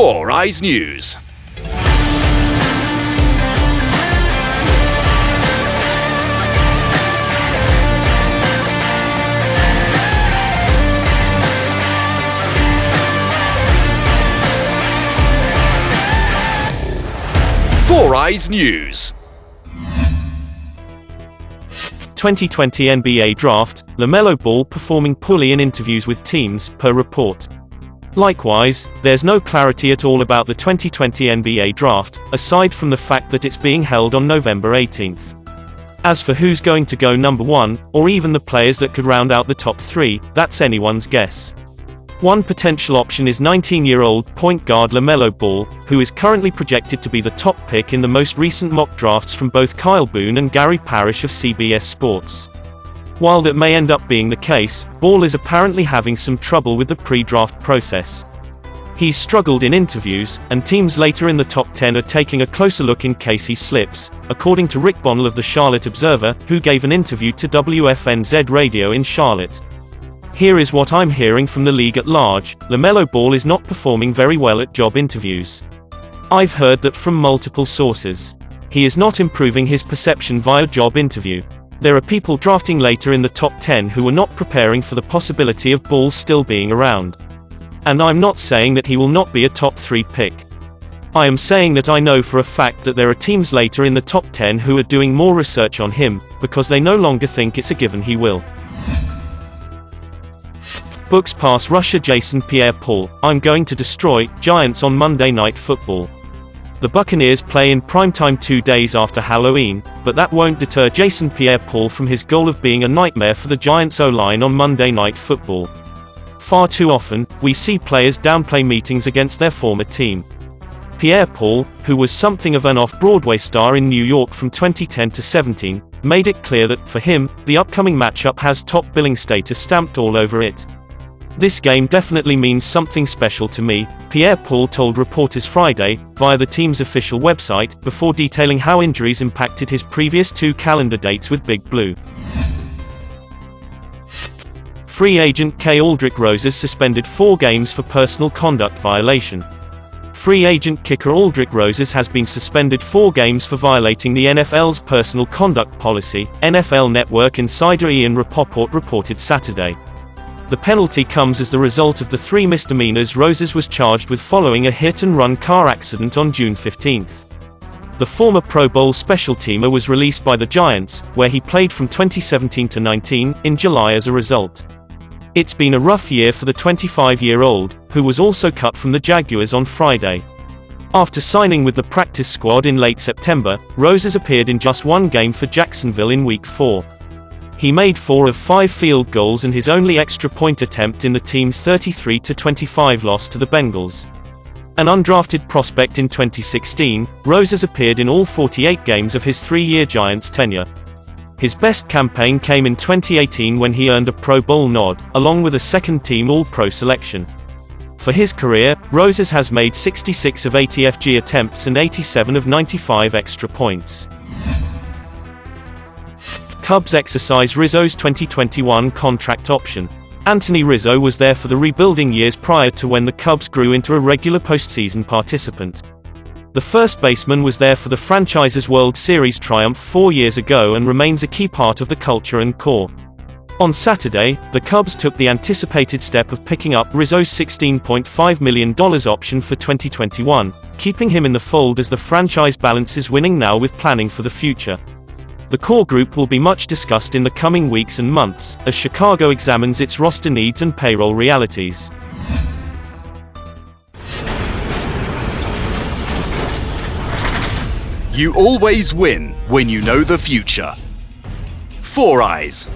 Foryze News. Foryze News. 2020 NBA Draft, LaMelo Ball performing poorly in interviews with teams, per report. Likewise, there's no clarity at all about the 2020 NBA Draft, aside from the fact that it's being held on November 18th. As for who's going to go number 1, or even the players that could round out the top 3, that's anyone's guess. One potential option is 19-year-old point guard LaMelo Ball, who is currently projected to be the top pick in the most recent mock drafts from both Kyle Boone and Gary Parrish of CBS Sports. While that may end up being the case, Ball is apparently having some trouble with the pre-draft process. He's struggled in interviews, and teams later in the top 10 are taking a closer look in case he slips, according to Rick Bonnell of the Charlotte Observer, who gave an interview to WFNZ Radio in Charlotte. Here is what I'm hearing from the league at large: LaMelo Ball is not performing very well at job interviews. I've heard that from multiple sources. He is not improving his perception via job interview. There are people drafting later in the top 10 who are not preparing for the possibility of Ball still being around. And I'm not saying that he will not be a top 3 pick. I am saying that I know for a fact that there are teams later in the top 10 who are doing more research on him, because they no longer think it's a given he will. Bucks pass rusher Jason Pierre-Paul, "I'm going to destroy" Giants on Monday Night Football. The Buccaneers play in primetime 2 days after Halloween, but that won't deter Jason Pierre-Paul from his goal of being a nightmare for the Giants' O-line on Monday Night Football. Far too often, we see players downplay meetings against their former team. Pierre-Paul, who was something of an off-Broadway star in New York from 2010 to 17, made it clear that, for him, the upcoming matchup has top billing status stamped all over it. "This game definitely means something special to me," Pierre-Paul told reporters Friday, via the team's official website, before detailing how injuries impacted his previous 2 calendar dates with Big Blue. Free agent K. Aldrich Roses suspended 4 games for personal conduct violation. Free agent kicker Aldrich Roses has been suspended 4 games for violating the NFL's personal conduct policy, NFL Network insider Ian Rapoport reported Saturday. The penalty comes as the result of the 3 misdemeanors Roses was charged with following a hit-and-run car accident on June 15. The former Pro Bowl special teamer was released by the Giants, where he played from 2017 to 19, in July as a result. It's been a rough year for the 25-year-old, who was also cut from the Jaguars on Friday. After signing with the practice squad in late September, Roses appeared in just 1 game for Jacksonville in Week 4. He made 4 of 5 field goals and his only extra point attempt in the team's 33-25 loss to the Bengals. An undrafted prospect in 2016, Roses appeared in all 48 games of his 3-year Giants tenure. His best campaign came in 2018 when he earned a Pro Bowl nod, along with a second-team All-Pro selection. For his career, Roses has made 66 of 80 FG attempts and 87 of 95 extra points. Cubs exercise Rizzo's 2021 contract option. Anthony Rizzo was there for the rebuilding years prior to when the Cubs grew into a regular postseason participant. The first baseman was there for the franchise's World Series triumph 4 years ago and remains a key part of the culture and core. On Saturday, the Cubs took the anticipated step of picking up Rizzo's $16.5 million option for 2021, keeping him in the fold as the franchise balances winning now with planning for the future. The core group will be much discussed in the coming weeks and months, as Chicago examines its roster needs and payroll realities. You always win when you know the future. Foryze.